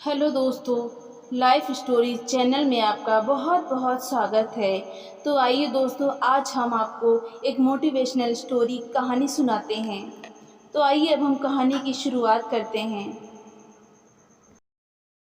Hello दोस्तों, life story channel में आपका बहुत बहुत स्वागत है। तो आइए दोस्तों, आज हम आपको एक मोटिवेशनल स्टोरी कहानी सुनाते हैं। तो आइए अब हम कहानी की शुरुआत करते हैं।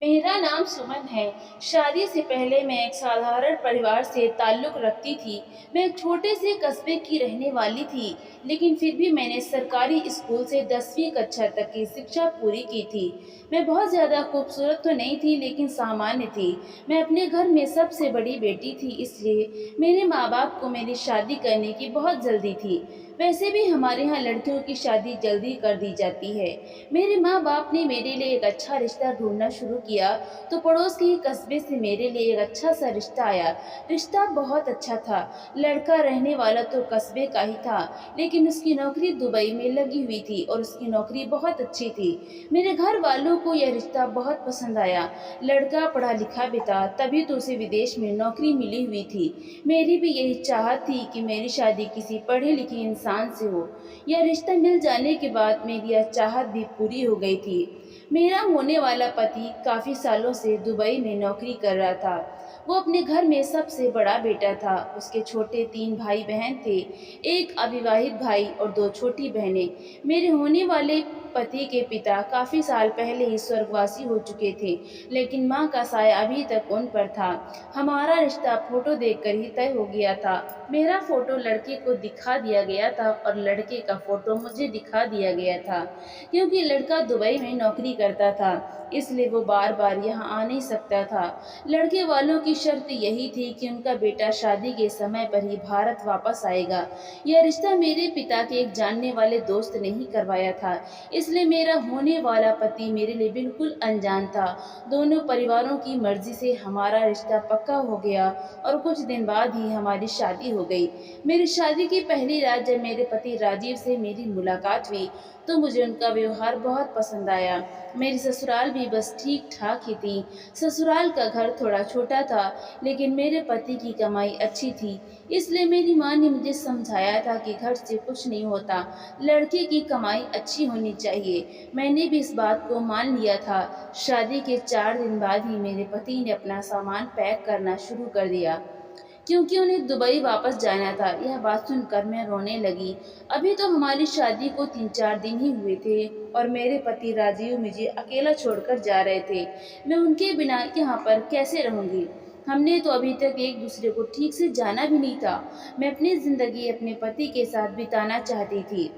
मेरा नाम सुमन है। शादी से पहले मैं एक साधारण परिवार से ताल्लुक़ रखती थी। मैं एक छोटे से कस्बे की रहने वाली थी, लेकिन फिर भी मैंने सरकारी स्कूल से 10वीं कक्षा तक की शिक्षा पूरी की थी। मैं बहुत ज़्यादा खूबसूरत तो नहीं थी, लेकिन सामान्य थी। मैं अपने घर में सबसे बड़ी बेटी थी, इसलिए मेरे माँ-बाप को मेरी शादी करने की बहुत जल्दी थी। वैसे भी हमारे यहाँ लड़कियों की शादी जल्दी कर दी जाती है। मेरे माँ बाप ने मेरे लिए एक अच्छा रिश्ता ढूंढना शुरू किया, तो पड़ोस के ही कस्बे से मेरे लिए एक अच्छा सा रिश्ता आया। रिश्ता बहुत अच्छा था। लड़का रहने वाला तो कस्बे का ही था, लेकिन उसकी नौकरी दुबई में लगी हुई थी और उसकी नौकरी बहुत अच्छी थी। मेरे घर वालों को यह रिश्ता बहुत पसंद आया। लड़का पढ़ा लिखा भी था, तभी तो उसे विदेश में नौकरी मिली हुई थी। मेरी भी यही चाहत थी कि मेरी शादी किसी पढ़े लिखे इंसान से हो। यह रिश्ता मिल जाने के बाद मेरी यह चाहत भी पूरी हो गई थी। मेरा होने वाला पति काफ़ी सालों से दुबई में नौकरी कर रहा था। वो अपने घर में सबसे बड़ा बेटा था। उसके छोटे 3 भाई बहन थे, एक अविवाहित भाई और 2 छोटी बहनें। मेरे होने वाले पति के पिता काफ़ी साल पहले ही स्वर्गवासी हो चुके थे, लेकिन माँ का साया अभी तक उन पर था। हमारा रिश्ता फोटो देखकर ही तय हो गया था। मेरा फोटो लड़के को दिखा दिया गया था और लड़के का फोटो मुझे दिखा दिया गया था। क्योंकि लड़का दुबई में नौकरी करता था, इसलिए वो बार बार यहाँ आ नहीं सकता था। लड़के वालों की शर्त यही थी कि उनका बेटा शादी के समय पर ही भारत वापस आएगा। यह रिश्ता मेरे पिता के एक जानने वाले दोस्त ने ही करवाया था, इसलिए मेरा होने वाला पति मेरे लिए बिल्कुल अनजान था। दोनों परिवारों की मर्जी से हमारा रिश्ता पक्का हो गया और कुछ दिन बाद ही हमारी शादी हो गई। मेरी शादी की पहली रात जब मेरे पति राजीव से मेरी मुलाकात हुई, तो मुझे उनका व्यवहार बहुत पसंद आया। मेरी ससुराल भी बस ठीक ठाक ही थी। ससुराल का घर थोड़ा छोटा था, लेकिन मेरे पति की कमाई अच्छी थी, इसलिए मेरी माँ ने मुझे समझाया था कि घर से कुछ नहीं होता, लड़के की कमाई अच्छी होनी चाहिए। मैंने भी इस बात को मान लिया था। शादी के 4 दिन बाद ही मेरे पति ने अपना सामान पैक करना शुरू कर दिया, क्योंकि उन्हें दुबई वापस जाना था। यह बात सुनकर मैं रोने लगी। अभी तो हमारी शादी को 3-4 दिन ही हुए थे और मेरे पति राजीव मुझे अकेला छोड़कर जा रहे थे। मैं उनके बिना यहाँ पर कैसे रहूँगी? हमने तो अभी तक एक दूसरे को ठीक से जाना भी नहीं था। मैं अपनी ज़िंदगी अपने पति के साथ बिताना चाहती थी।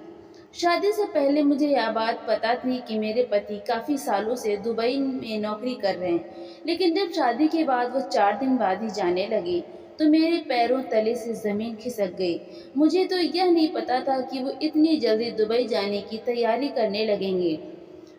शादी से पहले मुझे यह बात पता थी कि मेरे पति काफ़ी सालों से दुबई में नौकरी कर रहे हैं, लेकिन जब शादी के बाद वो 4 दिन बाद ही जाने लगे, तो मेरे पैरों तले से ज़मीन खिसक गई। मुझे तो यह नहीं पता था कि वो इतनी जल्दी दुबई जाने की तैयारी करने लगेंगे।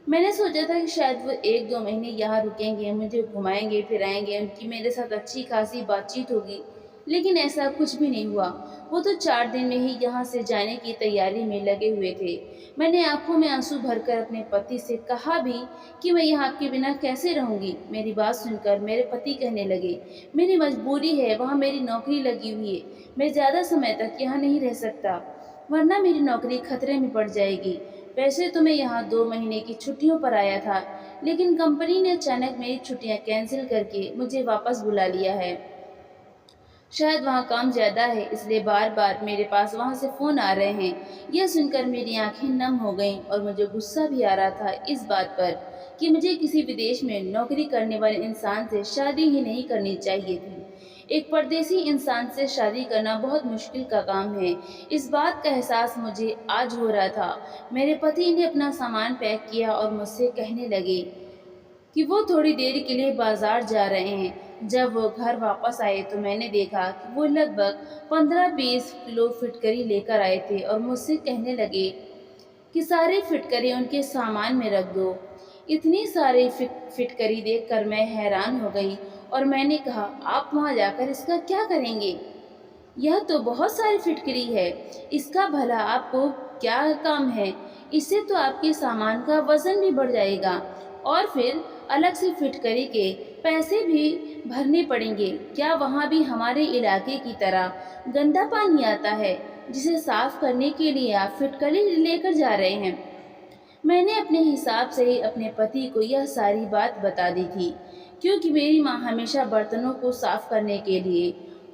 मैंने सोचा था कि शायद वो 1-2 महीने यहाँ रुकेंगे, मुझे घुमाएंगे फिराएंगे, उनकी मेरे साथ अच्छी खासी बातचीत होगी, लेकिन ऐसा कुछ भी नहीं हुआ। वो तो 4 दिन में ही यहाँ से जाने की तैयारी में लगे हुए थे। मैंने आंखों में आंसू भरकर अपने पति से कहा भी कि मैं यहाँ आपके बिना कैसे रहूँगी। मेरी बात सुनकर मेरे पति कहने लगे, मेरी मजबूरी है, वहाँ मेरी नौकरी लगी हुई है, मैं ज़्यादा समय तक यहाँ नहीं रह सकता, वरना मेरी नौकरी खतरे में पड़ जाएगी। वैसे तो मैं यहाँ 2 महीने की छुट्टियों पर आया था, लेकिन कंपनी ने अचानक मेरी छुट्टियाँ कैंसिल करके मुझे वापस बुला लिया है। शायद वहाँ काम ज़्यादा है, इसलिए बार बार मेरे पास वहाँ से फ़ोन आ रहे हैं। यह सुनकर मेरी आंखें नम हो गईं और मुझे गुस्सा भी आ रहा था इस बात पर कि मुझे किसी विदेश में नौकरी करने वाले इंसान से शादी ही नहीं करनी चाहिए थी। एक परदेसी इंसान से शादी करना बहुत मुश्किल का काम है। इस बात का एहसास मुझे आज हो रहा था। मेरे पति ने अपना सामान पैक किया और मुझसे कहने लगे कि वो थोड़ी देर के लिए बाजार जा रहे हैं। जब वो घर वापस आए तो मैंने देखा कि वो लगभग 15-20 किलो फिटकरी लेकर आए थे और मुझसे कहने लगे कि सारे फिटकरी उनके सामान में रख दो। इतनी सारी फिटकरी देखकर मैं हैरान हो गई और मैंने कहा, आप वहाँ जाकर इसका क्या करेंगे? यह तो बहुत सारी फिटकरी है, इसका भला आपको क्या काम है? इससे तो आपके सामान का वजन भी बढ़ जाएगा और फिर अलग से फिटकरी के पैसे भी भरने पड़ेंगे। क्या वहाँ भी हमारे इलाके की तरह गंदा पानी आता है, जिसे साफ करने के लिए आप फिटकरी लेकर जा रहे हैं? मैंने अपने हिसाब से ही अपने पति को यह सारी बात बता दी थी, क्योंकि मेरी माँ हमेशा बर्तनों को साफ करने के लिए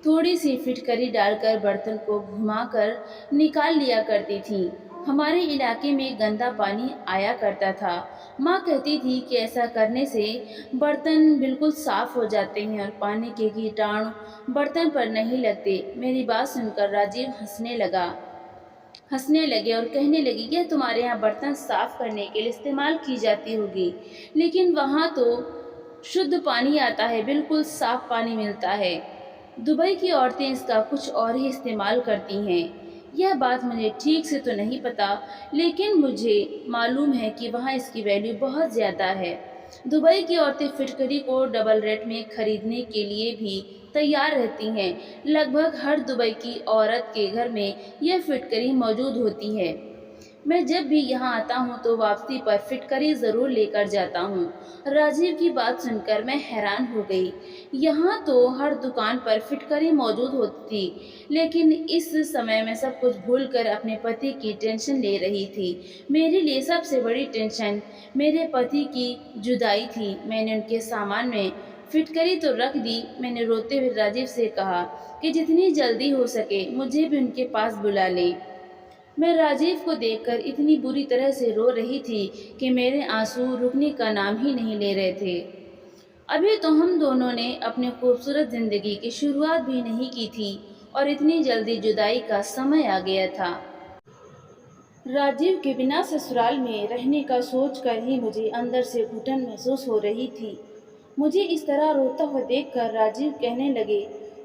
थोड़ी सी फिटकरी डालकर बर्तन को घुमाकर निकाल लिया करती थी। हमारे इलाके में गंदा पानी आया करता था। माँ कहती थी कि ऐसा करने से बर्तन बिल्कुल साफ हो जाते हैं और पानी के कीटाणु बर्तन पर नहीं लगते। मेरी बात सुनकर राजीव हंसने लगे और कहने लगे, यह तुम्हारे यहाँ बर्तन साफ करने के लिए इस्तेमाल की जाती होगी, लेकिन वहाँ तो शुद्ध पानी आता है, बिल्कुल साफ पानी मिलता है। दुबई की औरतें इसका कुछ और ही इस्तेमाल करती हैं। यह बात मुझे ठीक से तो नहीं पता, लेकिन मुझे मालूम है कि वहाँ इसकी वैल्यू बहुत ज़्यादा है। दुबई की औरतें फिटकरी को डबल रेट में खरीदने के लिए भी तैयार रहती हैं। लगभग हर दुबई की औरत के घर में यह फिटकरी मौजूद होती है। मैं जब भी यहाँ आता हूँ तो वापसी पर फिटकरी ज़रूर लेकर जाता हूँ। राजीव की बात सुनकर मैं हैरान हो गई। यहाँ तो हर दुकान पर फिटकरी मौजूद होती थी, लेकिन इस समय मैं सब कुछ भूलकर अपने पति की टेंशन ले रही थी। मेरे लिए सबसे बड़ी टेंशन मेरे पति की जुदाई थी। मैंने उनके सामान में फिटकरी तो रख दी। मैंने रोते हुए राजीव से कहा कि जितनी जल्दी हो सके मुझे भी उनके पास बुला ले। मैं राजीव को देखकर इतनी बुरी तरह से रो रही थी कि मेरे आंसू रुकने का नाम ही नहीं ले रहे थे। अभी तो हम दोनों ने अपनी खूबसूरत जिंदगी की शुरुआत भी नहीं की थी और इतनी जल्दी जुदाई का समय आ गया था। राजीव के बिना ससुराल में रहने का सोचकर ही मुझे अंदर से घुटन महसूस हो रही थी। मुझे इस तरह रोता हुआ देखकर राजीव कहने लगे,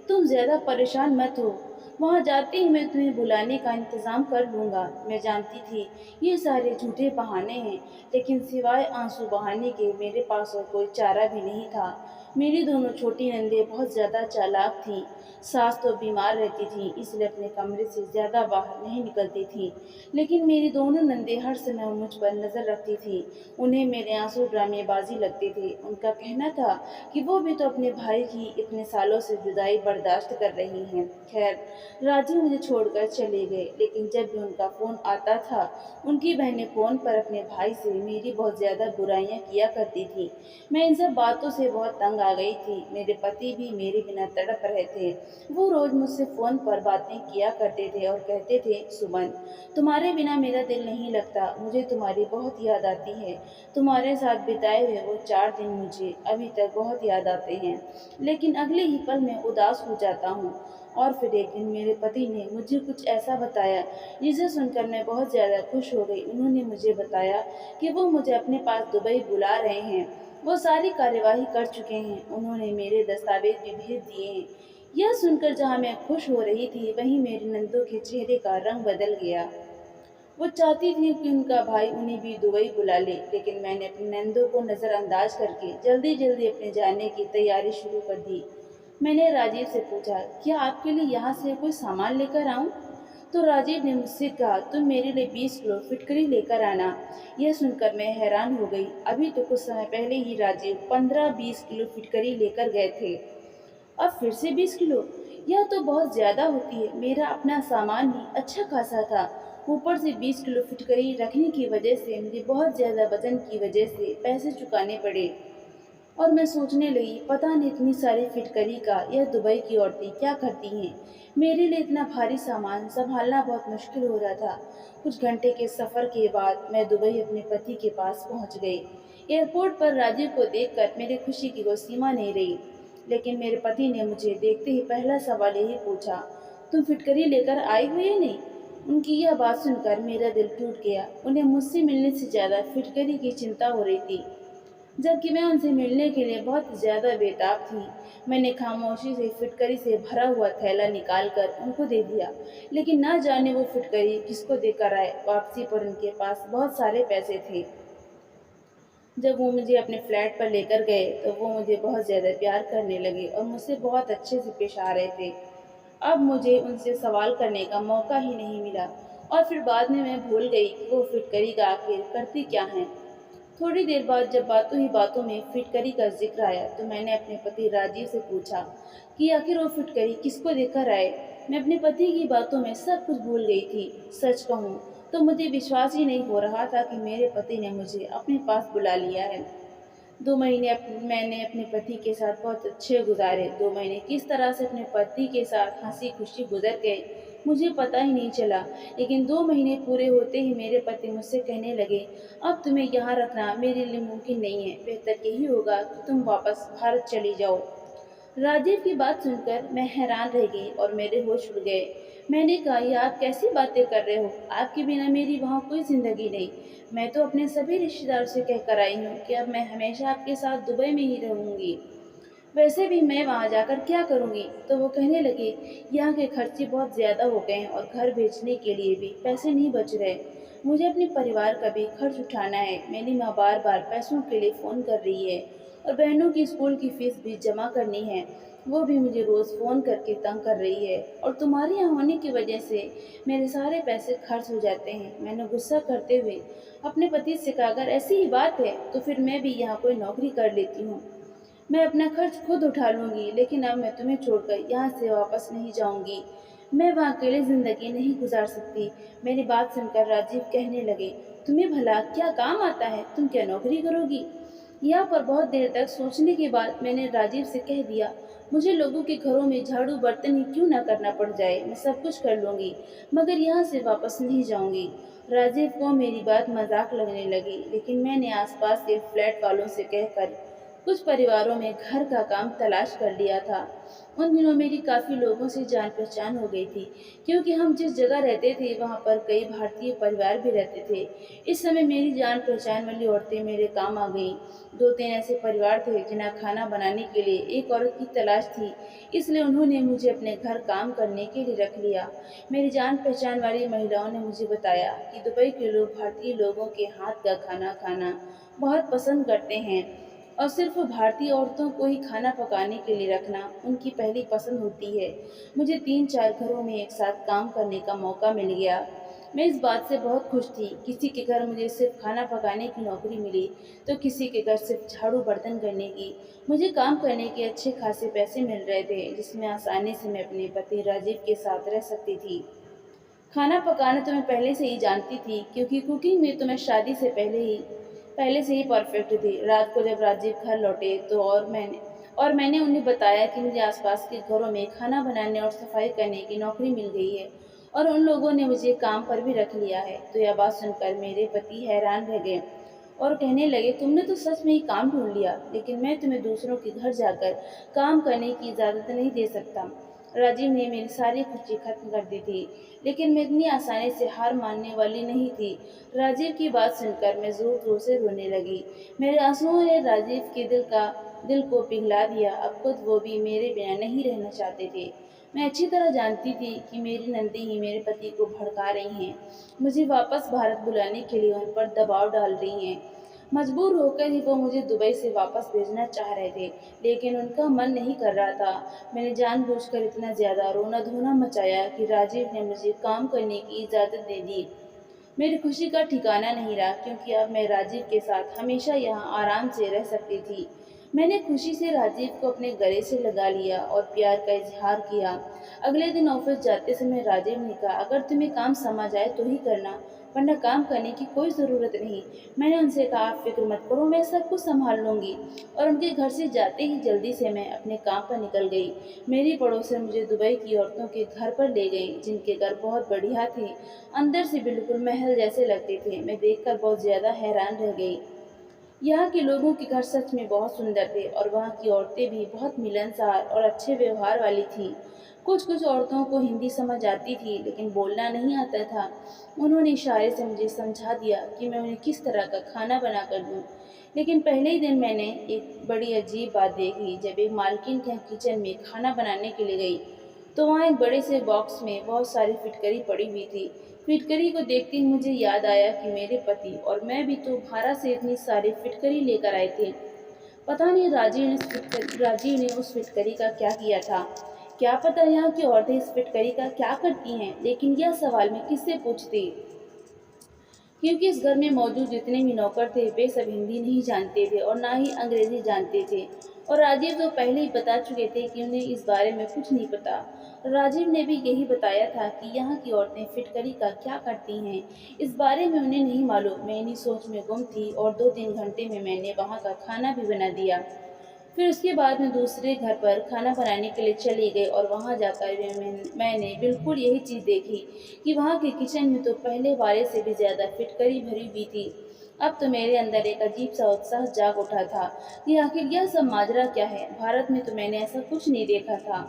तुम ज़्यादा परेशान मत हो, वहाँ जाते ही मैं तुम्हें बुलाने का इंतज़ाम कर लूँगा। मैं जानती थी ये सारे झूठे बहाने हैं, लेकिन सिवाय आंसू बहाने के मेरे पास और कोई चारा भी नहीं था। मेरी दोनों छोटी नंदें बहुत ज़्यादा चालाक थीं। सास तो बीमार रहती थी, इसलिए अपने कमरे से ज़्यादा बाहर नहीं निकलती थी, लेकिन मेरी दोनों नंदें हर समय मुझ पर नज़र रखती थी। उन्हें मेरे आंसू ड्रामेबाजी लगते थे। उनका कहना था कि वो भी तो अपने भाई की इतने सालों से जुदाई बर्दाश्त कर रही हैं। खैर, राजीव मुझे छोड़कर चले गए, लेकिन जब भी उनका फ़ोन आता था, उनकी बहनें फ़ोन पर अपने भाई से मेरी बहुत ज़्यादा बुराइयां किया करती थी। मैं इन सब बातों से बहुत तंग आ गई थी। मेरे पति भी मेरे बिना तड़प रहे थे। वो रोज़ मुझसे फ़ोन पर बातें किया करते थे और कहते थे, सुमन, तुम्हारे बिना मेरा दिल नहीं लगता, मुझे तुम्हारी बहुत याद आती है। तुम्हारे साथ बिताए हुए वो 4 दिन मुझे अभी तक बहुत याद आते हैं, लेकिन अगले ही पल मैं उदास हो जाता हूँ। और फिर एक दिन मेरे पति ने मुझे कुछ ऐसा बताया जिसे सुनकर मैं बहुत ज़्यादा खुश हो गई। उन्होंने मुझे बताया कि वो मुझे अपने पास दुबई बुला रहे हैं। वो सारी कार्यवाही कर चुके हैं। उन्होंने मेरे दस्तावेज भी भेज दिए हैं। यह सुनकर जहाँ मैं खुश हो रही थी, वहीं मेरी नंदों के चेहरे का रंग बदल गया। वो चाहती थी कि उनका भाई उन्हें भी दुबई बुला ले, लेकिन मैंने अपनी नंदों को नज़रअंदाज करके जल्दी जल्दी अपने जाने की तैयारी शुरू कर दी। मैंने राजीव से पूछा, क्या आपके लिए यहाँ से कोई सामान लेकर आऊँ? तो राजीव ने मुझसे कहा, तुम मेरे लिए 20 किलो फिटकरी लेकर आना। यह सुनकर मैं हैरान हो गई। अभी तो कुछ समय पहले ही राजीव 15-20 किलो फिटकरी लेकर गए थे। अब फिर से 20 किलो, यह तो बहुत ज़्यादा होती है। मेरा अपना सामान ही अच्छा खासा था, ऊपर से 20 किलो फिटकरी रखने की वजह से मुझे बहुत ज़्यादा वजन की वजह से पैसे चुकाने पड़े। और मैं सोचने लगी, पता नहीं इतनी सारी फिटकरी का यह दुबई की औरतें क्या करती हैं। मेरे लिए इतना भारी सामान संभालना बहुत मुश्किल हो रहा था। कुछ घंटे के सफ़र के बाद मैं दुबई अपने पति के पास पहुंच गई। एयरपोर्ट पर राजीव को देखकर मेरी खुशी की कोई सीमा नहीं रही, लेकिन मेरे पति ने मुझे देखते ही पहला सवाल यही पूछा, तुम फिटकरी लेकर आई हो या नहीं? उनकी यह बात सुनकर मेरा दिल टूट गया। उन्हें मुझसे मिलने से ज़्यादा फिटकरी की चिंता हो रही थी, जबकि मैं उनसे मिलने के लिए बहुत ज़्यादा बेताब थी। मैंने खामोशी से फिटकरी से भरा हुआ थैला निकालकर उनको दे दिया, लेकिन ना जाने वो फिटकरी किसको देकर आए। वापसी पर उनके पास बहुत सारे पैसे थे। जब वो मुझे अपने फ्लैट पर लेकर गए तो वो मुझे बहुत ज़्यादा प्यार करने लगे और मुझसे बहुत अच्छे से पेश आ रहे थे। अब मुझे उनसे सवाल करने का मौका ही नहीं मिला, और फिर बाद में मैं भूल गई कि वो फिटकरी का आखिर करती क्या हैं। थोड़ी देर बाद जब बातों ही बातों में फिटकरी का जिक्र आया तो मैंने अपने पति राजीव से पूछा कि आखिर वो फिटकरी किसको देकर आए। मैं अपने पति की बातों में सब कुछ भूल गई थी। सच कहूँ तो मुझे विश्वास ही नहीं हो रहा था कि मेरे पति ने मुझे अपने पास बुला लिया है। 2 महीने मैंने अपने पति के साथ बहुत अच्छे गुज़ारे। 2 महीने किस तरह से अपने पति के साथ हँसी-खुशी गुज़र गए, मुझे पता ही नहीं चला। लेकिन 2 महीने पूरे होते ही मेरे पति मुझसे कहने लगे, "अब तुम्हें यहाँ रखना मेरे लिए मुमकिन नहीं है। बेहतर यही होगा कि तुम वापस भारत चली जाओ।" राजीव की बात सुनकर मैं हैरान रह गई और मेरे होश उड़ गए। मैंने कहा, "ये आप कैसी बातें कर रहे हो? आपके बिना मेरी वहाँ कोई ज़िंदगी नहीं। मैं तो अपने सभी रिश्तेदारों से कहकर आई हूँ कि अब मैं हमेशा आपके साथ दुबई में ही रहूँगी। वैसे भी मैं वहाँ जाकर क्या करूँगी?" तो वो कहने लगे, "यहाँ के खर्चे बहुत ज़्यादा हो गए हैं और घर भेजने के लिए भी पैसे नहीं बच रहे। मुझे अपने परिवार का भी खर्च उठाना है। मेरी माँ बार-बार पैसों के लिए फ़ोन कर रही है और बहनों की स्कूल की फ़ीस भी जमा करनी है। वो भी मुझे रोज़ फ़ोन करके तंग कर रही है और तुम्हारे यहाँ होने की वजह से मेरे सारे पैसे खर्च हो जाते हैं।" मैंने गुस्सा करते हुए अपने पति से कहा, "अगर ऐसी ही बात है तो फिर मैं भी यहाँ कोई नौकरी कर लेती हूँ। मैं अपना खर्च खुद उठा लूँगी, लेकिन अब मैं तुम्हें छोड़कर यहाँ से वापस नहीं जाऊँगी। मैं वहाँ अकेले ज़िंदगी नहीं गुज़ार सकती।" मेरी बात सुनकर राजीव कहने लगे, "तुम्हें भला क्या काम आता है? तुम क्या नौकरी करोगी?" यहाँ पर बहुत देर तक सोचने के बाद मैंने राजीव से कह दिया, "मुझे लोगों के घरों में झाड़ू बर्तन ही क्यों ना करना पड़ जाए, मैं सब कुछ कर लूँगी, मगर यहाँ से वापस नहीं जाऊँगी।" राजीव को मेरी बात मजाक लगने लगी, लेकिन मैंने आसपास के फ्लैट वालों से कहकर कुछ परिवारों में घर का काम तलाश कर लिया था। उन दिनों मेरी काफ़ी लोगों से जान पहचान हो गई थी, क्योंकि हम जिस जगह रहते थे वहाँ पर कई भारतीय परिवार भी रहते थे। इस समय मेरी जान पहचान वाली औरतें मेरे काम आ गईं। 2-3 ऐसे परिवार थे जिन्हें खाना बनाने के लिए एक औरत की तलाश थी, इसलिए उन्होंने मुझे अपने घर काम करने के लिए रख लिया। मेरी जान पहचान वाली महिलाओं ने मुझे बताया कि दुबई के लोग भारतीय लोगों के हाथ का खाना खाना बहुत पसंद करते हैं और सिर्फ भारतीय औरतों को ही खाना पकाने के लिए रखना उनकी पहली पसंद होती है। मुझे 3-4 घरों में एक साथ काम करने का मौका मिल गया। मैं इस बात से बहुत खुश थी। किसी के घर मुझे सिर्फ खाना पकाने की नौकरी मिली, तो किसी के घर सिर्फ झाड़ू बर्तन करने की। मुझे काम करने के अच्छे खासे पैसे मिल रहे थे, जिसमें आसानी से मैं अपने पति राजीव के साथ रह सकती थी। खाना पकाना तो मैं पहले से ही जानती थी, क्योंकि कुकिंग में तो मैं शादी से पहले से ही परफेक्ट थी। रात को जब राजीव घर लौटे तो और मैंने उन्हें बताया कि मुझे आसपास के घरों में खाना बनाने और सफाई करने की नौकरी मिल गई है और उन लोगों ने मुझे काम पर भी रख लिया है, तो यह बात सुनकर मेरे पति हैरान रह गए और कहने लगे, "तुमने तो सच में ही काम ढूंढ लिया, लेकिन मैं तुम्हें दूसरों के घर जाकर काम करने की इजाज़त नहीं दे सकता।" राजीव ने मेरी सारी खुशी खत्म कर दी थी, लेकिन मैं इतनी आसानी से हार मानने वाली नहीं थी। राजीव की बात सुनकर मैं ज़ोर-ज़ोर से रोने लगी। मेरे आँसुओं ने राजीव के दिल को पिघला दिया। अब खुद वो भी मेरे बिना नहीं रहना चाहते थे। मैं अच्छी तरह जानती थी कि मेरी नंदी ही मेरे पति को भड़का रही हैं, मुझे वापस भारत बुलाने के लिए उन पर दबाव डाल रही हैं। मजबूर होकर ही वो मुझे दुबई से वापस भेजना चाह रहे थे, लेकिन उनका मन नहीं कर रहा था। मैंने जानबूझकर इतना ज़्यादा रोना-धोना मचाया कि राजीव ने मुझे काम करने की इजाज़त दे दी। मेरी खुशी का ठिकाना नहीं रहा, क्योंकि अब मैं राजीव के साथ हमेशा यहाँ आराम से रह सकती थी। मैंने खुशी से राजीव को अपने गले से लगा लिया और प्यार का इजहार किया। अगले दिन ऑफिस जाते समय राजीव ने कहा, "अगर तुम्हें काम समझ आए तो ही करना, वरना काम करने की कोई ज़रूरत नहीं।" मैंने उनसे कहा, "आप फिक्र मत करो, मैं सब कुछ संभाल लूँगी।" और उनके घर से जाते ही जल्दी से मैं अपने काम पर निकल गई। मेरी पड़ोसन मुझे दुबई की औरतों के घर पर ले गई, जिनके घर बहुत बढ़िया थे, अंदर से बिल्कुल महल जैसे लगते थे। मैं देखकर बहुत ज़्यादा हैरान रह गई। यहाँ के लोगों के घर सच में बहुत सुंदर थे और वहाँ की औरतें भी बहुत मिलनसार और अच्छे व्यवहार वाली थीं। कुछ-कुछ औरतों को हिंदी समझ आती थी, लेकिन बोलना नहीं आता था। उन्होंने इशारे से मुझे समझा दिया कि मैं उन्हें किस तरह का खाना बनाकर दूँ। लेकिन पहले ही दिन मैंने एक बड़ी अजीब बात देखी। जब एक मालकिन के किचन में खाना बनाने के लिए गई, तो वहाँ एक बड़े से बॉक्स में बहुत सारी फिटकरी पड़ी हुई थी। फिटकरी को देखते ही मुझे याद आया कि मेरे पति और मैं भी तो भारत से इतनी सारी फिटकरी लेकर आए थे। पता नहीं राजीव ने उस फिटकरी का क्या किया था। क्या पता यहाँ की औरतें इस फिटकरी का क्या करती हैं, लेकिन यह सवाल मैं किससे पूछती, क्योंकि इस घर में मौजूद जितने भी नौकर थे वे सब हिंदी नहीं जानते थे और ना ही अंग्रेजी जानते थे, और राजीव तो पहले ही बता चुके थे कि उन्हें इस बारे में कुछ नहीं पता। राजीव ने भी यही बताया था कि यहाँ की औरतें फिटकरी का क्या करती हैं, इस बारे में उन्हें नहीं मालूम। मैं इन्हीं सोच में गुम थी और 2-3 घंटे में मैंने वहाँ का खाना भी बना दिया। फिर उसके बाद मैं दूसरे घर पर खाना बनाने के लिए चली गई और वहाँ जाकर मैंने बिल्कुल यही चीज़ देखी कि वहाँ के किचन में तो पहले वाले से भी ज़्यादा फिटकरी भरी हुई थी। अब तो मेरे अंदर एक अजीब सा उत्साह जाग उठा था कि आखिर यह सब माजरा क्या है। भारत में तो मैंने ऐसा कुछ नहीं देखा था।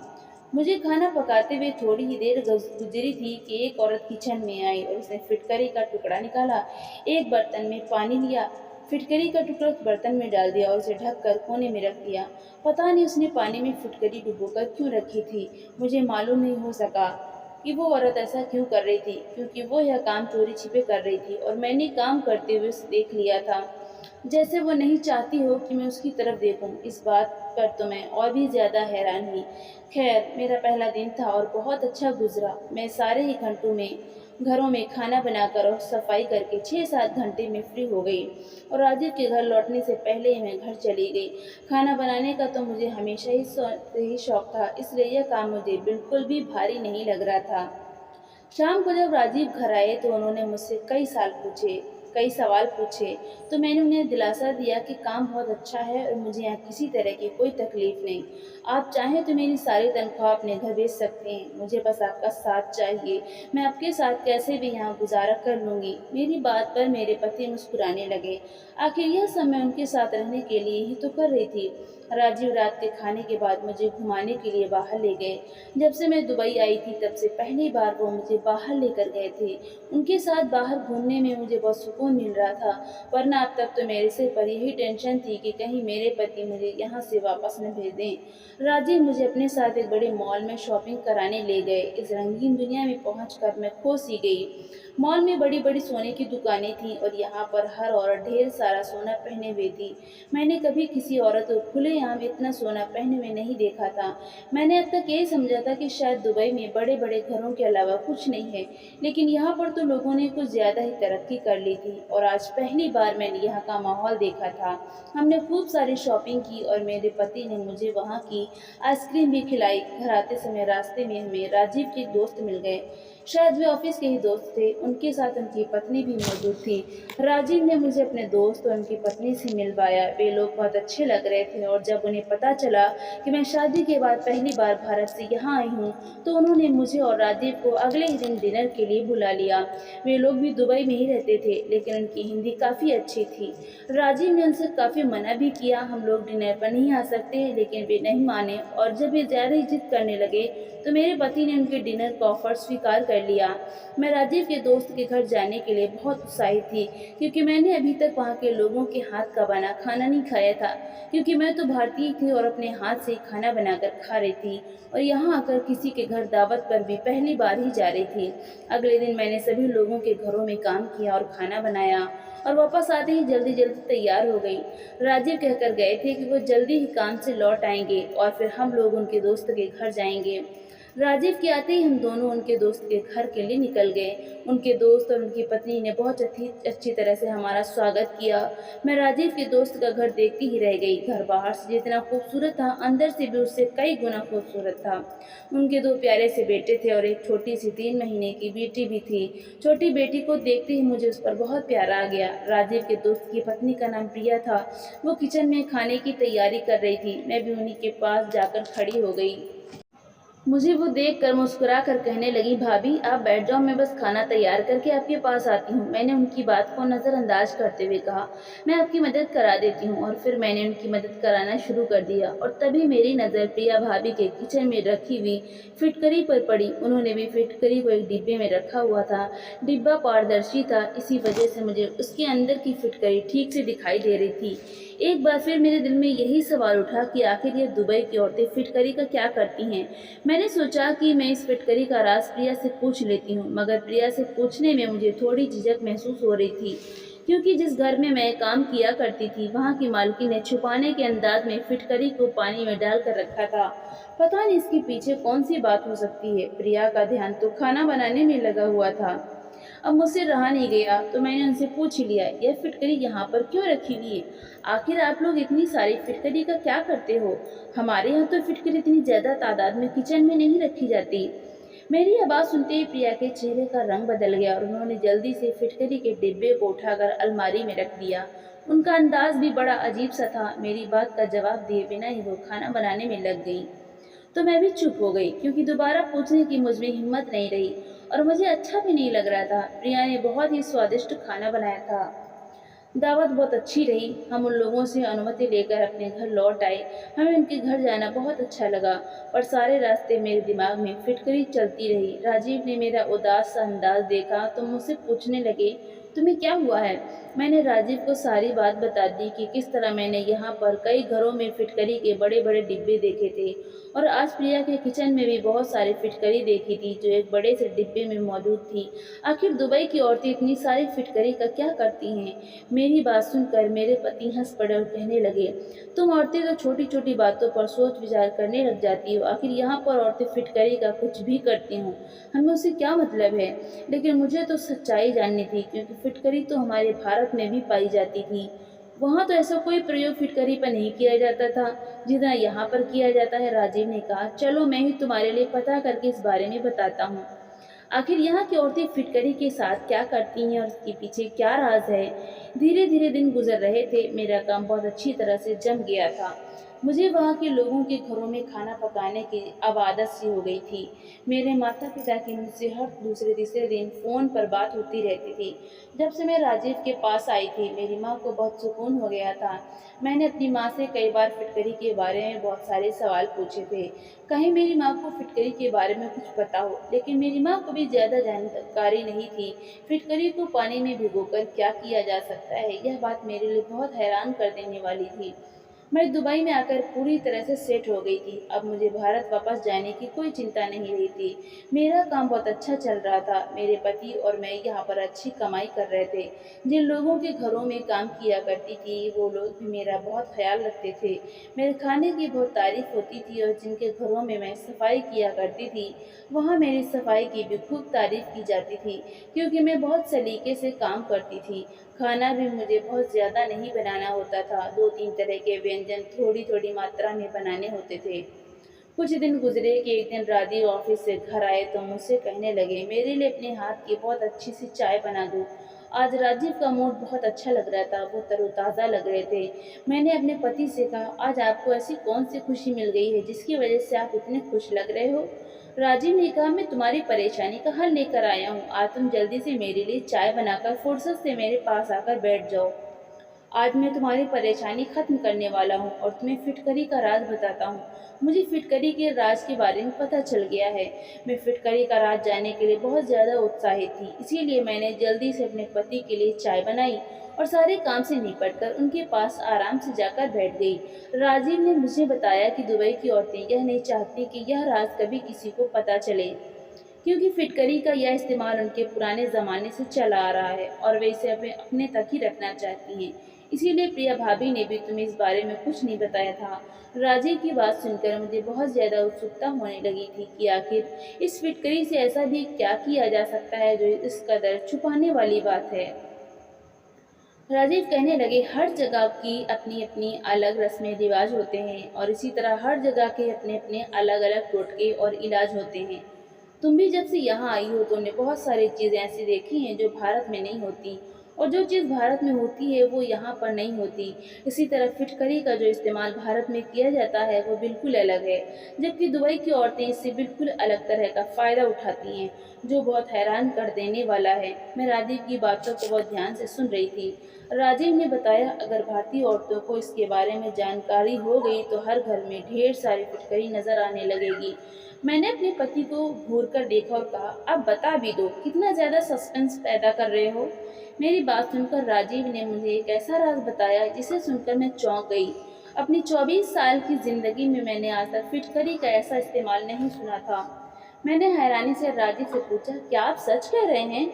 मुझे खाना पकाते हुए थोड़ी ही देर गुजरी थी कि एक औरत किचन में आई और उसने फिटकरी का टुकड़ा निकाला, एक बर्तन में पानी लिया, फिटकरी का टुकड़ा उस बर्तन में डाल दिया और उसे ढककर कोने में रख दिया। पता नहीं उसने पानी में फिटकरी डुबोकर क्यों रखी थी। मुझे मालूम नहीं हो सका कि वो औरत ऐसा क्यों कर रही थी, क्योंकि वो यह काम चोरी छिपे कर रही थी और मैंने काम करते हुए उसे देख लिया था। जैसे वो नहीं चाहती हो कि मैं उसकी तरफ देखूं। इस बात पर तो मैं और भी ज़्यादा हैरान हुई। खैर, मेरा पहला दिन था और बहुत अच्छा गुजरा। मैं सारे ही घंटों में घरों में खाना बनाकर और सफाई करके 6-7 घंटे में फ्री हो गई और राजीव के घर लौटने से पहले ही मैं घर चली गई। खाना बनाने का तो मुझे हमेशा ही शौक था, इसलिए यह काम मुझे बिल्कुल भी भारी नहीं लग रहा था। शाम को जब राजीव घर आए तो उन्होंने मुझसे कई सवाल पूछे, तो मैंने उन्हें दिलासा दिया कि काम बहुत अच्छा है और मुझे यहाँ किसी तरह की कोई तकलीफ नहीं। आप चाहें तो मेरी सारी तनख्वाह अपने घर भेज सकते हैं, मुझे बस आपका साथ चाहिए। मैं आपके साथ कैसे भी यहाँ गुजारा कर लूँगी। मेरी बात पर मेरे पति मुस्कुराने लगे। आखिर यह सब मैं उनके साथ रहने के लिए ही तो कर रही थी। राजीव रात के खाने के बाद मुझे घुमाने के लिए बाहर ले गए। जब से मैं दुबई आई थी तब से पहली बार वो मुझे बाहर लेकर गए थे। उनके साथ बाहर घूमने में मुझे बहुत सुकून मिल रहा था, वरना अब तक तो मेरे सिर पर यही टेंशन थी कि कहीं मेरे पति मुझे यहाँ से वापस न भेज दें। राजीव मुझे अपने साथ एक बड़े मॉल में शॉपिंग कराने ले गए। इस रंगीन दुनिया में पहुंचकर मैं खो सी गई। मॉल में बड़ी बड़ी सोने की दुकानें थीं और यहाँ पर हर औरत ढेर सारा सोना पहने हुए थी। मैंने कभी किसी औरत को खुलेआम इतना सोना पहने हुए नहीं देखा था। मैंने अब तक यही समझा था कि शायद दुबई में बड़े बड़े घरों के अलावा कुछ नहीं है, लेकिन यहाँ पर तो लोगों ने कुछ ज़्यादा ही तरक्की कर ली थी और आज पहली बार मैंने यहाँ का माहौल देखा था। हमने खूब सारी शॉपिंग की और मेरे पति ने मुझे वहाँ की आइसक्रीम भी खिलाई। घर आते समय रास्ते में हमें राजीव के दोस्त मिल गए। शायद वे ऑफिस के ही दोस्त थे। उनके साथ उनकी पत्नी भी मौजूद थी। राजीव ने मुझे अपने दोस्त और उनकी पत्नी से मिलवाया। वे लोग बहुत अच्छे लग रहे थे और जब उन्हें पता चला कि मैं शादी के बाद पहली बार भारत से यहाँ आई हूँ तो उन्होंने मुझे और राजीव को अगले ही दिन डिनर के लिए बुला लिया। वे लोग भी दुबई में ही रहते थे, लेकिन उनकी हिंदी काफ़ी अच्छी थी। राजीव ने उनसे काफ़ी मना भी किया, हम लोग डिनर पर नहीं आ सकते, लेकिन वे नहीं माने और जब वे ज़्यादा ही जिद करने लगे तो मेरे पति ने उनके डिनर का ऑफर स्वीकार कर लिया। मैं राजीव के दोस्त के घर जाने के लिए बहुत उत्साहित थी, क्योंकि मैंने अभी तक वहाँ के लोगों के हाथ का बना खाना नहीं खाया था, क्योंकि मैं तो भारतीय थी और अपने हाथ से खाना बनाकर खा रही थी और यहाँ आकर किसी के घर दावत पर भी पहली बार ही जा रही थी। अगले दिन मैंने सभी लोगों के घरों में काम किया और खाना बनाया और वापस आते ही जल्दी जल्दी तैयार हो गई। राजीव कहकर गए थे कि वो जल्दी ही काम से लौट आएंगे और फिर हम लोग उनके दोस्त के घर जाएंगे। राजीव के आते ही हम दोनों उनके दोस्त के घर के लिए निकल गए। उनके दोस्त और उनकी पत्नी ने बहुत अच्छी तरह से हमारा स्वागत किया। मैं राजीव के दोस्त का घर देखती ही रह गई। घर बाहर से जितना खूबसूरत था, अंदर से भी उससे कई गुना खूबसूरत था। उनके 2 प्यारे से बेटे थे और एक छोटी सी 3 महीने की बेटी भी थी। छोटी बेटी को देखते ही मुझे उस पर बहुत प्यार आ गया। राजीव के दोस्त की पत्नी का नाम प्रिया था। वो किचन में खाने की तैयारी कर रही थी। मैं भी उन्हीं के पास जाकर खड़ी हो गई। मुझे वो देखकर मुस्कुरा कर कहने लगी, भाभी आप बैठ जाओ, मैं बस खाना तैयार करके आपके पास आती हूँ। मैंने उनकी बात को नज़रअंदाज करते हुए कहा, मैं आपकी मदद करा देती हूँ। और फिर मैंने उनकी मदद कराना शुरू कर दिया और तभी मेरी नज़र प्रिया भाभी के किचन में रखी हुई फिटकरी पर पड़ी। उन्होंने भी फिटकरी को एक डिब्बे में रखा हुआ था। डिब्बा पारदर्शी था, इसी वजह से मुझे उसके अंदर की फिटकरी ठीक से दिखाई दे रही थी। एक बार फिर मेरे दिल में यही सवाल उठा कि आखिर ये दुबई की औरतें फिटकरी का क्या करती हैं। मैंने सोचा कि मैं इस फिटकरी का राज प्रिया से पूछ लेती हूँ, मगर प्रिया से पूछने में मुझे थोड़ी झिझक महसूस हो रही थी, क्योंकि जिस घर में मैं काम किया करती थी वहाँ की मालकिन ने छुपाने के अंदाज में फिटकरी को पानी में डाल कर रखा था। पता नहीं इसके पीछे कौन सी बात हो सकती है। प्रिया का ध्यान तो खाना बनाने में लगा हुआ था। अब मुझसे रहा नहीं गया तो मैंने उनसे पूछ ही लिया, यह फिटकरी यहाँ पर क्यों रखी हुई है? आखिर आप लोग इतनी सारी फिटकरी का क्या करते हो? हमारे यहाँ तो फिटकरी इतनी ज़्यादा तादाद में किचन में नहीं रखी जाती। मेरी आवाज़ सुनते ही प्रिया के चेहरे का रंग बदल गया और उन्होंने जल्दी से फिटकरी के डिब्बे को उठाकर अलमारी में रख दिया। उनका अंदाज भी बड़ा अजीब सा था। मेरी बात का जवाब दिए बिना ही वो खाना बनाने में लग गई। तो मैं भी चुप हो गई क्योंकि दोबारा पूछने की मुझ में हिम्मत नहीं रही और मुझे अच्छा भी नहीं लग रहा था। प्रिया ने बहुत ही स्वादिष्ट खाना बनाया था। दावत बहुत अच्छी रही। हम उन लोगों से अनुमति लेकर अपने घर लौट आए। हमें उनके घर जाना बहुत अच्छा लगा और सारे रास्ते मेरे दिमाग में फिटकरी चलती रही। राजीव ने मेरा उदास सा अंदाज देखा तो मुझसे पूछने लगे, तुम्हें क्या हुआ है? मैंने राजीव को सारी बात बता दी कि किस तरह मैंने यहाँ पर कई घरों में फिटकरी के बड़े बड़े डिब्बे देखे थे और आज प्रिया के किचन में भी बहुत सारी फिटकरी देखी थी जो एक बड़े से डिब्बे में मौजूद थी। आखिर दुबई की औरतें इतनी सारी फिटकरी का क्या करती हैं? मेरी बात सुनकर मेरे पति हंस पड़े और कहने लगे, तुम औरतें तो छोटी छोटी बातों पर सोच विचार करने लग जाती हो। आखिर यहाँ पर औरतें फिटकरी का कुछ भी करती हों, हमें उससे क्या मतलब है? लेकिन मुझे तो सच्चाई जाननी थी क्योंकि फिटकरी तो हमारे भारत में भी पाई जाती थी। वहाँ तो ऐसा कोई प्रयोग फिटकरी पर नहीं किया जाता था जितना यहाँ पर किया जाता है। राजीव ने कहा, चलो मैं ही तुम्हारे लिए पता करके इस बारे में बताता हूँ। आखिर यहाँ की औरतें फिटकरी के साथ क्या करती हैं और इसके पीछे क्या राज है? धीरे धीरे दिन गुजर रहे थे। मेरा काम बहुत अच्छी तरह से जम गया था। मुझे वहाँ के लोगों के घरों में खाना पकाने की अब आदत सी हो गई थी। मेरे माता पिता की मुझसे हर दूसरे तीसरे दिन फ़ोन पर बात होती रहती थी। जब से मैं राजीव के पास आई थी मेरी माँ को बहुत सुकून हो गया था। मैंने अपनी माँ से कई बार फिटकरी के बारे में बहुत सारे सवाल पूछे थे। कहीं मेरी माँ को फिटकरी के बारे में कुछ पता हो, लेकिन मेरी माँ को भी ज़्यादा जानकारी नहीं थी। फिटकरी को पानी में भिगोकर क्या किया जा सकता है, यह बात मेरे लिए बहुत हैरान कर देने वाली थी। मैं दुबई में आकर पूरी तरह से सेट हो गई थी। अब मुझे भारत वापस जाने की कोई चिंता नहीं रही थी। मेरा काम बहुत अच्छा चल रहा था। मेरे पति और मैं यहाँ पर अच्छी कमाई कर रहे थे। जिन लोगों के घरों में काम किया करती थी वो लोग भी मेरा बहुत ख्याल रखते थे। मेरे खाने की बहुत तारीफ होती थी और जिनके घरों में मैं सफाई किया करती थी वहाँ मेरी सफाई की भी खूब तारीफ की जाती थी क्योंकि मैं बहुत सलीके से काम करती थी। खाना भी मुझे बहुत ज़्यादा नहीं बनाना होता था। 2-3 तरह के व्यंजन थोड़ी थोड़ी मात्रा में बनाने होते थे। कुछ दिन गुजरे कि एक दिन राजीव ऑफिस से घर आए तो मुझसे कहने लगे, मेरे लिए अपने हाथ की बहुत अच्छी सी चाय बना दो। आज राजीव का मूड बहुत अच्छा लग रहा था। वो तरोताज़ा लग रहे थे। मैंने अपने पति से कहा, आज आपको ऐसी कौन सी खुशी मिल गई है जिसकी वजह से आप इतने खुश लग रहे हो? राजीव ने कहा, मैं तुम्हारी परेशानी का हल लेकर आया हूँ। आज तुम जल्दी से मेरे लिए चाय बनाकर फुर्सत से मेरे पास आकर बैठ जाओ। आज मैं तुम्हारी परेशानी खत्म करने वाला हूँ और तुम्हें फिटकरी का राज बताता हूँ। मुझे फिटकरी के राज के बारे में पता चल गया है। मैं फिटकरी का राज जानने के लिए बहुत ज़्यादा उत्साहित थी। इसीलिए मैंने जल्दी से अपने पति के लिए चाय बनाई और सारे काम से निपट कर उनके पास आराम से जाकर बैठ गई। राजीव ने मुझे बताया कि दुबई की औरतें यह नहीं चाहती कि यह राज कभी किसी को पता चले क्योंकि फिटकरी का यह इस्तेमाल उनके पुराने ज़माने से चला आ रहा है और वे इसे अपने तक ही रखना चाहती हैं। इसीलिए प्रिया भाभी ने भी तुम्हें इस बारे में कुछ नहीं बताया था। राजीव की बात सुनकर मुझे बहुत ज़्यादा उत्सुकता होने लगी थी कि आखिर इस फिटकरी से ऐसा भी क्या किया जा सकता है जो इस कदर छुपाने वाली बात है। राजीव कहने लगे, हर जगह की अपनी अपनी अलग रस्में रिवाज होते हैं और इसी तरह हर जगह के अपने अपने अलग अलग टोटके और इलाज होते हैं। तुम भी जब से यहाँ आई हो तुमने बहुत सारी चीज़ें ऐसी देखी हैं जो भारत में नहीं होती और जो चीज़ भारत में होती है वो यहाँ पर नहीं होती। इसी तरह फिटकरी का जो इस्तेमाल भारत में किया जाता है वो बिल्कुल अलग है, जबकि दुबई की औरतें इससे बिल्कुल अलग तरह का फ़ायदा उठाती हैं जो बहुत हैरान कर देने वाला है। मैं राजीव की बातों को बहुत ध्यान से सुन रही थी। राजीव ने बताया, अगर भारतीय औरतों को इसके बारे में जानकारी हो गई तो हर घर में ढेर सारी फिटकरी नजर आने लगेगी। मैंने अपने पति को घूर कर देखा और कहा, अब बता भी दो, कितना ज़्यादा सस्पेंस पैदा कर रहे हो? मेरी बात सुनकर राजीव ने मुझे एक ऐसा राज बताया जिसे सुनकर मैं चौंक गई। अपनी 24 साल की ज़िंदगी में मैंने आज तक फिटकरी का ऐसा इस्तेमाल नहीं सुना था। मैंने हैरानी से राजीव से पूछा, क्या आप सच कह रहे हैं?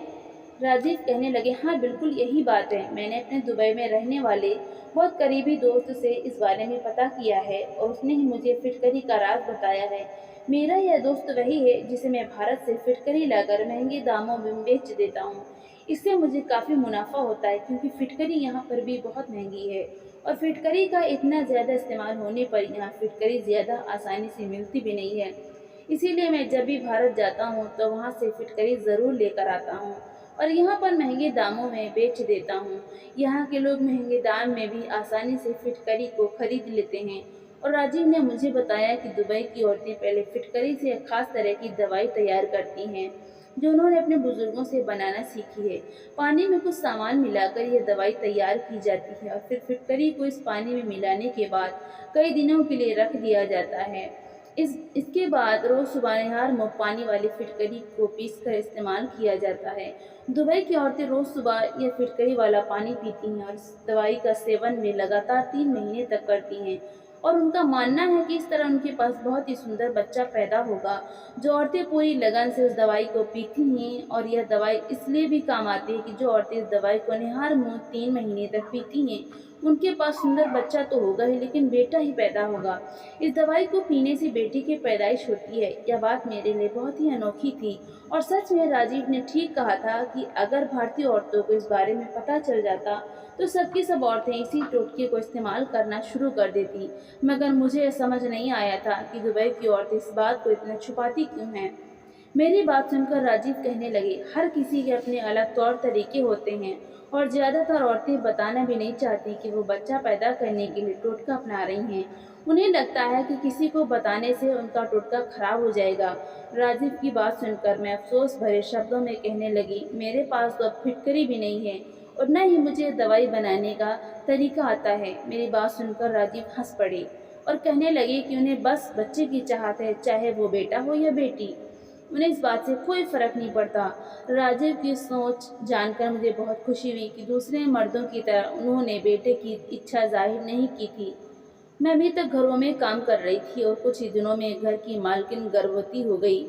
राजीव कहने लगे, हाँ बिल्कुल यही बात है। मैंने अपने दुबई में रहने वाले बहुत करीबी दोस्त से इस बारे में पता किया है और उसने ही मुझे फिटकरी का राज बताया है। मेरा यह दोस्त वही है जिसे मैं भारत से फिटकरी लाकर महंगे दामों में बेच देता हूँ। इससे मुझे काफ़ी मुनाफा होता है क्योंकि फिटकरी यहाँ पर भी बहुत महंगी है और फिटकरी का इतना ज़्यादा इस्तेमाल होने पर यहाँ फिटकरी ज़्यादा आसानी से मिलती भी नहीं है। इसीलिए मैं जब भी भारत जाता हूँ तो वहाँ से फिटकरी ज़रूर लेकर आता हूँ और यहाँ पर महंगे दामों में बेच देता हूँ। यहाँ के लोग महंगे दाम में भी आसानी से फिटकरी को खरीद लेते हैं। और राजीव ने मुझे बताया कि दुबई की औरतें पहले फिटकरी से एक खास तरह की दवाई तैयार करती हैं जो उन्होंने अपने बुजुर्गों से बनाना सीखी है। पानी में कुछ सामान मिलाकर यह दवाई तैयार की जाती है और फिर फिटकरी को इस पानी में मिलाने के बाद कई दिनों के लिए रख दिया जाता है। इसके बाद रोज़ सुबह निहार मुँह पानी वाली फिटकरी को पीसकर इस्तेमाल किया जाता है। दुबई की औरतें रोज़ सुबह यह फिटकरी वाला पानी पीती हैं और इस दवाई का सेवन वे लगातार 3 महीने तक करती हैं और उनका मानना है कि इस तरह उनके पास बहुत ही सुंदर बच्चा पैदा होगा। जो औरतें पूरी लगन से उस दवाई को पीती हैं और यह दवाई इसलिए भी काम आती है कि जो औरतें इस दवाई को निहार मुँह 3 महीने तक पीती हैं उनके पास सुंदर बच्चा तो होगा ही लेकिन बेटा ही पैदा होगा। इस दवाई को पीने से बेटी की पैदाइश होती है। यह बात मेरे लिए बहुत ही अनोखी थी और सच में राजीव ने ठीक कहा था कि अगर भारतीय औरतों को इस बारे में पता चल जाता तो सबकी सब औरतें इसी टोटके को इस्तेमाल करना शुरू कर देती। मगर मुझे यह समझ नहीं आया था कि दुबई की औरतें इस बात को इतना छुपाती क्यों हैं। मेरी बात सुनकर राजीव कहने लगे, हर किसी के अपने अलग तौर तरीके होते हैं और ज़्यादातर औरतें बताना भी नहीं चाहती कि वो बच्चा पैदा करने के लिए टोटका अपना रही हैं। उन्हें लगता है कि किसी को बताने से उनका टोटका खराब हो जाएगा। राजीव की बात सुनकर मैं अफसोस भरे शब्दों में कहने लगी, मेरे पास तो अब फिटकरी भी नहीं है और न ही मुझे दवाई बनाने का तरीका आता है। मेरी बात सुनकर राजीव हंस पड़े और कहने लगे कि उन्हें बस बच्चे की चाहत है, चाहे वो बेटा हो या बेटी। उन्हें इस बात से कोई फ़र्क नहीं पड़ता। राजीव की सोच जानकर मुझे बहुत खुशी हुई कि दूसरे मर्दों की तरह उन्होंने बेटे की इच्छा जाहिर नहीं की थी। मैं अभी तक घरों में काम कर रही थी और कुछ ही दिनों में घर की मालकिन गर्भवती हो गई।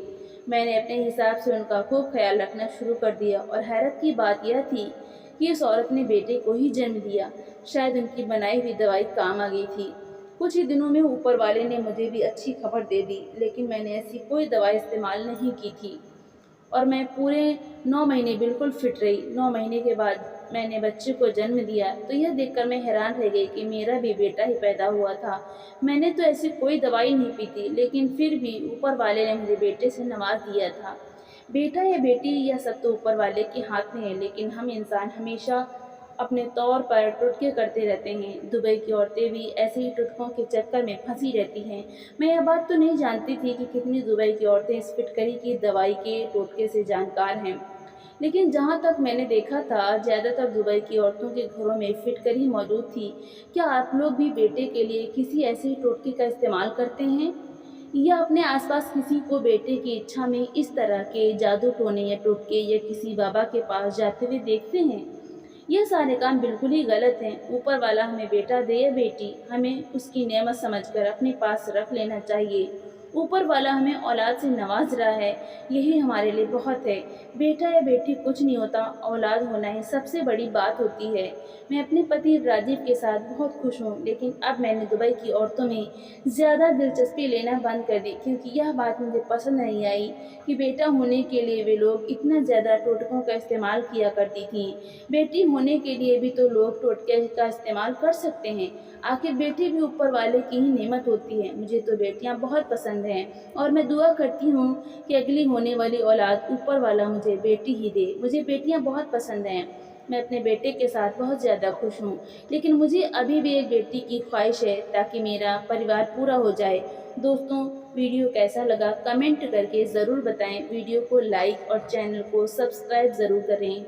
मैंने अपने हिसाब से उनका खूब ख्याल रखना शुरू कर दिया और हैरत की बात यह थी कि उस औरत ने बेटे को ही जन्म दिया। शायद उनकी बनाई हुई दवाई काम आ गई थी। कुछ ही दिनों में ऊपर वाले ने मुझे भी अच्छी खबर दे दी, लेकिन मैंने ऐसी कोई दवाई इस्तेमाल नहीं की थी और मैं पूरे 9 महीने बिल्कुल फिट रही। 9 महीने के बाद मैंने बच्चे को जन्म दिया तो यह देखकर मैं हैरान रह गई कि मेरा भी बेटा ही पैदा हुआ था। मैंने तो ऐसी कोई दवाई नहीं पी थी, लेकिन फिर भी ऊपर वाले ने मुझे बेटे से नवाज दिया था। बेटा या बेटी यह सब तो ऊपर वाले के हाथ में है, लेकिन हम इंसान हमेशा अपने तौर पर टुटके करते रहते हैं। दुबई की औरतें भी ऐसे ही टुटकों के चक्कर में फंसी रहती हैं। मैं यह बात तो नहीं जानती थी कि कितनी दुबई की औरतें इस फिटकरी की दवाई के टोटके से जानकार हैं, लेकिन जहाँ तक मैंने देखा था ज़्यादातर दुबई की औरतों के घरों में फिटकरी मौजूद थी। क्या आप लोग भी बेटे के लिए किसी ऐसे टोटके का इस्तेमाल करते हैं या अपने आसपास किसी को बेटे की इच्छा में इस तरह के जादू टोने या टोटके या किसी बाबा के पास जाते हुए देखते हैं? यह सारे काम बिल्कुल ही गलत हैं। ऊपर वाला हमें बेटा दे या बेटी, हमें उसकी नेमत समझकर अपने पास रख लेना चाहिए। ऊपर वाला हमें औलाद से नवाज रहा है, यही हमारे लिए बहुत है। बेटा या बेटी कुछ नहीं होता, औलाद होना ही सबसे बड़ी बात होती है। मैं अपने पति राजीव के साथ बहुत खुश हूँ, लेकिन अब मैंने दुबई की औरतों में ज़्यादा दिलचस्पी लेना बंद कर दी क्योंकि यह बात मुझे पसंद नहीं आई कि बेटा होने के लिए वे लोग इतना ज़्यादा टोटकों का इस्तेमाल किया करती थीं। बेटी होने के लिए भी तो लोग टोटके का इस्तेमाल कर सकते हैं। आखिर बेटी भी ऊपर वाले की ही नेमत होती है। मुझे तो बेटियां बहुत पसंद हैं और मैं दुआ करती हूँ कि अगली होने वाली औलाद ऊपर वाला मुझे बेटी ही दे। मुझे बेटियां बहुत पसंद हैं। मैं अपने बेटे के साथ बहुत ज़्यादा खुश हूँ, लेकिन मुझे अभी भी एक बेटी की ख्वाहिश है ताकि मेरा परिवार पूरा हो जाए। दोस्तों, वीडियो कैसा लगा कमेंट करके ज़रूर बताएं। वीडियो को लाइक और चैनल को सब्सक्राइब ज़रूर करें।